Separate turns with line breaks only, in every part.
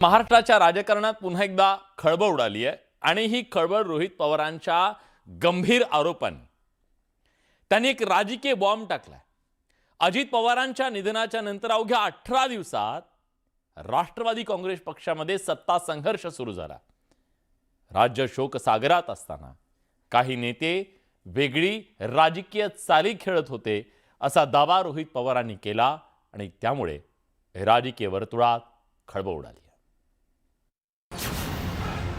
महाराष्ट्राच्या राजकारणात पुन्हा एकदा खळबळ उडाली आहे आणि ही खळबळ रोहित पवारांच्या गंभीर आरोपांनी. त्यांनी एक राजकीय बॉम्ब टाकलाय. अजित पवारांच्या निधनाच्या नंतर अवघ्या 18 दिवसात राष्ट्रवादी काँग्रेस पक्षामध्ये सत्ता संघर्ष सुरू झाला. राज्य शोकसागरात असताना काही नेते वेगळी राजकीय चाली खेळत होते असा दावा रोहित पवारांनी केला आणि त्यामुळे राजकीय वर्तुळात खळबळ उडाली.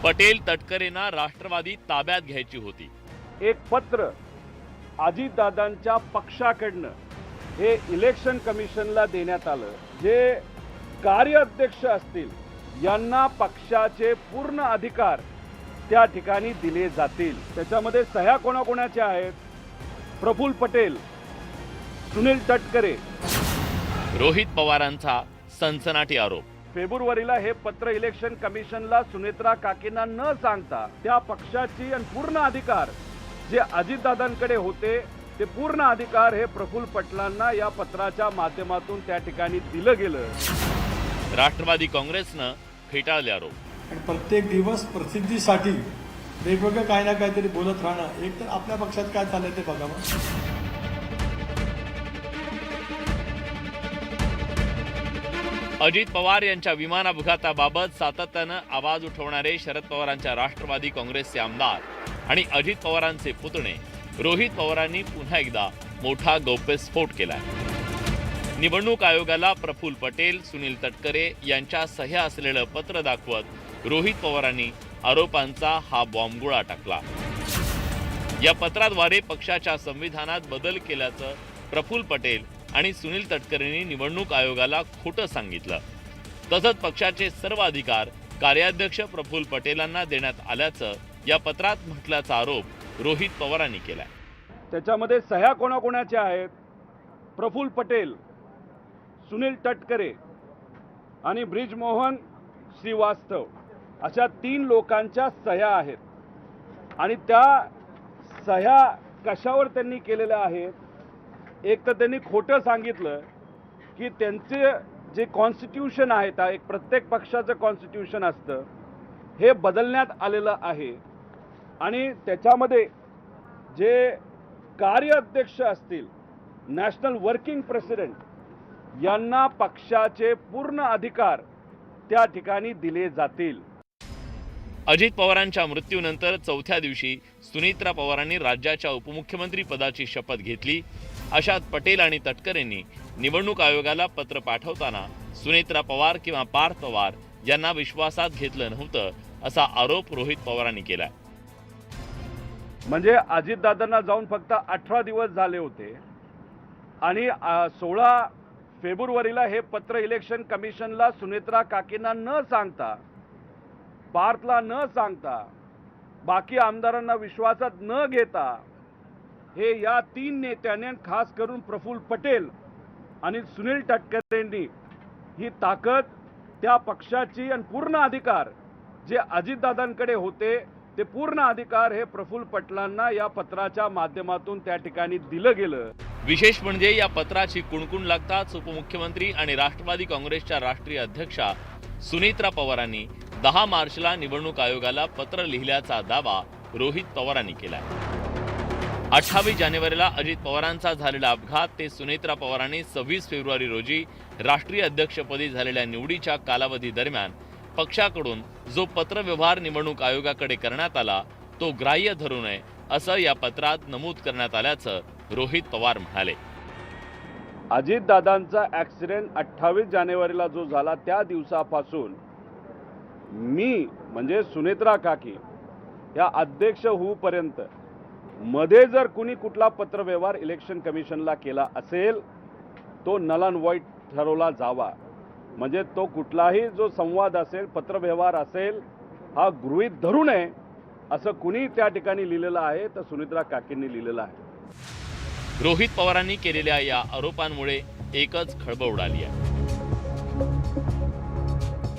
पटेल तटकरेंना राष्ट्रवादी ताब्यात घ्यायची होती.
एक पत्र अजितदादांच्या पक्षाकडनं हे इलेक्शन कमिशनला देण्यात आलं. जे कार्याध्यक्ष असतील यांना पक्षाचे पूर्ण अधिकार त्या ठिकाणी दिले जातील. त्याच्यामध्ये सह्या कोणाकोणाच्या आहेत? प्रफुल्ल पटेल, सुनील तटकरे.
रोहित पवारांचा सनसनाटी आरोप.
फेब्रुवारीला हे पत्र इलेक्शन कमिशनला सुनेत्रा काकींना न सांगता त्या पक्षाची आणि पूर्ण अधिकार जे अजितदादांकडे होते ते पूर्ण अधिकार हे प्रफुल्ल पटेलांना या पत्राच्या माध्यमातून त्या ठिकाणी दिलं गेलं.
राष्ट्रवादी काँग्रेसनं फेटाळले आरोप.
आणि प्रत्येक दिवस प्रसिद्धीसाठी वेगवेगळं काही ना काहीतरी बोलत राहणं, एक तर आपल्या पक्षात काय चाललंय ते बघावं.
अजित पवार यांच्या विमान अपघाताबाबत सातत्यानं आवाज उठवणारे शरद पवारांच्या राष्ट्रवादी काँग्रेसचे आमदार आणि अजित पवारांचे पुतणे रोहित पवारांनी पुन्हा एकदा मोठा गौप्यस्फोट केलाय. निवडणूक आयोगाला प्रफुल्ल पटेल, सुनील तटकरे यांच्या सह्या असलेलं पत्र दाखवत रोहित पवारांनी आरोपांचा हा बॉम्बगोळा टाकला. या पत्राद्वारे पक्षाच्या संविधानात बदल केल्याचं प्रफुल्ल पटेल आणि सुनील तटकरेंनी निवडणूक आयोगाला खोटं सांगितलं. तसंच पक्षाचे सर्व अधिकार कार्याध्यक्ष प्रफुल्ल पटेलांना देण्यात आल्याचं या पत्रात म्हटल्याचा आरोप रोहित पवारांनी केलाय.
त्याच्यामध्ये सह्या कोणाकोणाच्या आहेत? प्रफुल्ल पटेल, सुनील तटकरे आणि ब्रिजमोहन श्रीवास्तव अशा 3 लोकांच्या सह्या आहेत. आणि त्या सह्या कशावर त्यांनी केलेल्या आहेत? एक तर त्यांनी खोटं सांगितलं की त्यांचे जे कॉन्स्टिट्यूशन आहे, एक प्रत्येक पक्षाचं कॉन्स्टिट्यूशन असतं, हे बदलण्यात आलेलं आहे. आणि त्याच्यामध्ये जे कार्याध्यक्ष असतील, नॅशनल वर्किंग प्रेसिडेंट यांना पक्षाचे पूर्ण अधिकार त्या ठिकाणी दिले जातील.
अजित पवारांच्या मृत्यूनंतर चौथ्या दिवशी सुनेत्रा पवारांनी राज्याच्या उपमुख्यमंत्री पदाची शपथ घेतली. अशात पटेल आणि तटकरेंनी निवडणूक आयोगाला पत्र पाठवताना सुनेत्रा पवार किंवा पार्थ पवार यांना विश्वासात घेतलं नव्हतं असा आरोप रोहित पवारांनी केलाय.
म्हणजे अजितदादांना जाऊन फक्त 18 दिवस झाले होते आणि 16 फेब्रुवारीला हे पत्र इलेक्शन कमिशनला सुनेत्रा काकींना न सांगता, पार्थला न सांगता, बाकी आमदारांना विश्वासात न घेता हे या 3 नेत्यांनी, खास करून प्रफुल्ल पटेल आणि सुनील तटकरेंनी ही ताकद त्या पक्षाची आणि पूर्ण अधिकार जे अजितदादांकडे होते ते पूर्ण अधिकार हे प्रफुल्ल पटेलांना या पत्राच्या माध्यमातून त्या ठिकाणी दिलं गेलं.
विशेष म्हणजे या पत्राची कुणकुण लागताच उपमुख्यमंत्री आणि राष्ट्रवादी काँग्रेसच्या राष्ट्रीय अध्यक्षा सुनेत्रा पवारांनी 10 मार्चला निवडणूक आयोगाला पत्र लिहिल्याचा दावा रोहित पवारांनी केलाय. 28 जानेवारीला अजित पवारांचा झालेला अपघात ते सुनेत्रा पवारांनी 26 फेब्रुवारी रोजी राष्ट्रीय अध्यक्षपदी झालेल्या निवडीच्या कालावधी दरम्यान पक्षाकडून जो पत्रव्यवहार निवडणूक आयोगाकडे करण्यात आला तो ग्राह्य धरू नये असं या पत्रात नमूद करण्यात आल्याचं रोहित पवार म्हणाले.
अजितदादांचा ॲक्सिडेंट 28 जानेवारीला जो झाला त्या दिवसापासून मी म्हणजे सुनेत्रा काकी या अध्यक्ष होऊपर्यंत मध्ये जर कुणी कुठला पत्रव्यवहार इलेक्शन कमिशनला केला असेल तो नल अँड व्हाईट ठरवला जावा. म्हणजे तो कुठलाही जो संवाद असेल, पत्रव्यवहार असेल, हा गृहीत धरू नये असं कुणी त्या ठिकाणी लिहिलेलं आहे तर सुनेत्रा काकींनी लिहिलेलं आहे.
रोहित पवारांनी केलेल्या या आरोपांमुळे एकच खळबळ उडाली आहे.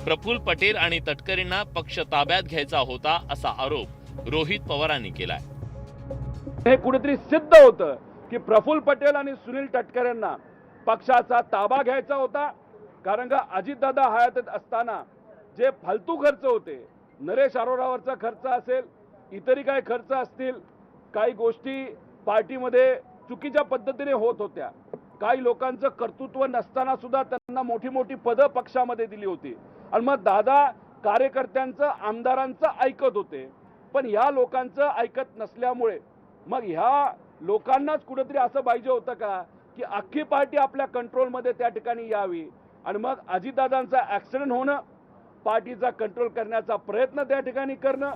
प्रफुल्ल पटेल आणि तटकरेंना पक्ष ताब्यात घ्यायचा होता असा आरोप रोहित पवारांनी केलाय.
हे कुठेतरी सिद्ध होतं की प्रफुल्ल पटेल आणि सुनील तटकरेंना पक्षाचा ताबा घ्यायचा होता. कारण का अजितदादा हयात असताना जे फालतू खर्च होते, नरेश अरोरावरचा खर्च असेल, इतरही काही खर्च असतील, काही गोष्टी पार्टीमध्ये चुकीच्या पद्धतीने होत होत्या, काही लोकांचं कर्तृत्व नसताना सुद्धा त्यांना मोठी मोठी पदं पक्षामध्ये दिली होती आणि मग दादा कार्यकर्त्यांचं आमदारांचं ऐकत होते. पण ह्या लोकांचं ऐकत नसल्यामुळे मग ह्या लोकांनाच कुठेतरी असं पाहिजे होतं का की अख्खी पार्टी आपल्या कंट्रोलमध्ये त्या ठिकाणी यावी आणि मग अजितदादांचा ॲक्सिडेंट होणं, पार्टीचा कंट्रोल करण्याचा प्रयत्न त्या ठिकाणी करणं.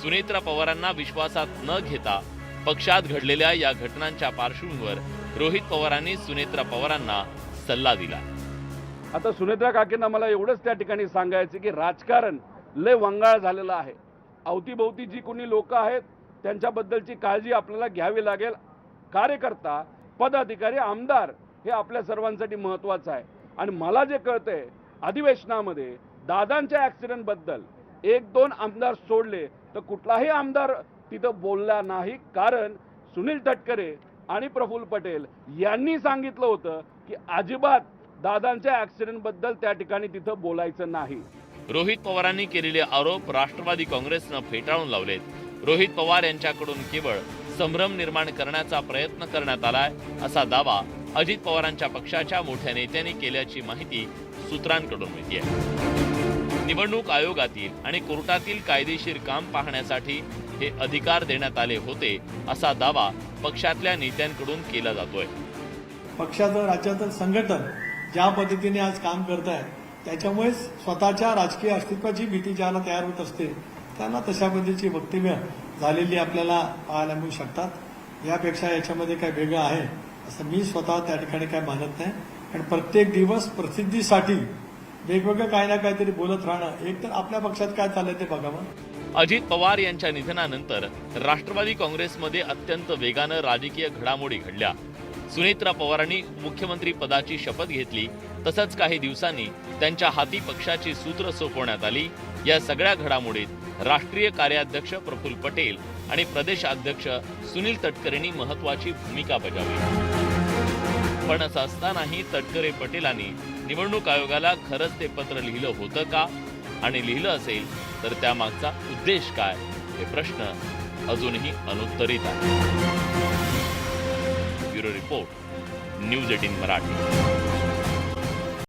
सुनेत्रा पवारांना विश्वासात न घेता पक्षात घडलेल्या या घटनांच्या पार्श्वभूमीवर रोहित पवारांनी सुनेत्रा पवारांना सल्ला दिला.
आता सुनेत्रा काकींना मला एवढंच त्या ठिकाणी सांगायचं की राजकारण लय वंगाळ झालेलं आहे. अवतीभोवती जी कोणी लोक आहेत त्यांच्याबद्दलची काळजी आपल्याला घ्यावी लागेल. कार्यकर्ता, पदाधिकारी, आमदार हे आपल्या सर्वांसाठी महत्त्वाचं आहे. आणि मला जे कळतंय अधिवेशनामध्ये दादांच्या ॲक्सिडेंटबद्दल 1-2 आमदार सोडले तर कुठलाही आमदार तिथं बोलला नाही. कारण सुनील तटकरे आणि प्रफुल्ल पटेल यांनी सांगितलं होतं की अजिबात दादांच्या ॲक्सिडेंटबद्दल त्या ठिकाणी तिथं बोलायचं नाही.
रोहित पवारांनी केलेले आरोप राष्ट्रवादी काँग्रेसनं फेटाळून लावलेत. रोहित पवार यांच्याकडून केवळ संभ्रम निर्माण करण्याचा प्रयत्न करण्यात आलाय असा दावा अजित पवारांच्या पक्षाच्या मोठ्या नेत्यांनी केल्याची माहिती सूत्रांकडून मिळतेय. निवडणूक आयोगातील आणि कोर्टातील कायदेशीर काम पाहण्यासाठी हे अधिकार देण्यात आले होते असा दावा पक्षातल्या नेत्यांकडून केला जातोय.
पक्षाचं राज्याचं संघटन ज्या पद्धतीने आज काम करत आहे त्याच्यामुळेच स्वतःच्या राजकीय अस्तित्वाची भीती ज्याला तयार होत असते त्यांना तशा पद्धतीची वक्तव्य झालेली आपल्याला पाहायला मिळू शकतात. यापेक्षा याच्यामध्ये काय वेगळं आहे असं मी स्वतः त्या ठिकाणी काय मानत नाही. आणि प्रत्येक दिवस प्रसिद्धीसाठी वेगवेगळं काही ना काहीतरी बोलत राहणं, एक तर आपल्या पक्षात काय चाललंय ते बघावं.
अजित पवार यांच्या निधनानंतर राष्ट्रवादी काँग्रेसमध्ये अत्यंत वेगानं राजकीय घडामोडी घडल्या. सुनेत्रा पवारांनी मुख्यमंत्री पदाची शपथ घेतली. तसंच काही दिवसांनी त्यांच्या हाती पक्षाची सूत्र सोपवण्यात आली. या सगळ्या घडामोडीत राष्ट्रीय कार्याध्यक्ष प्रफुल्ल पटेल आणि प्रदेशाध्यक्ष सुनील तटकरेंनी महत्वाची भूमिका बजावली. पण असं असतानाही तटकरे पटेलांनी निवडणूक आयोगाला खरंच ते पत्र लिहिलं होतं का, आणि लिहिलं असेल तर त्यामागचा उद्देश काय, हे प्रश्न अजूनही अनुत्तरित आहे. Bureau report, news 18 Marathi.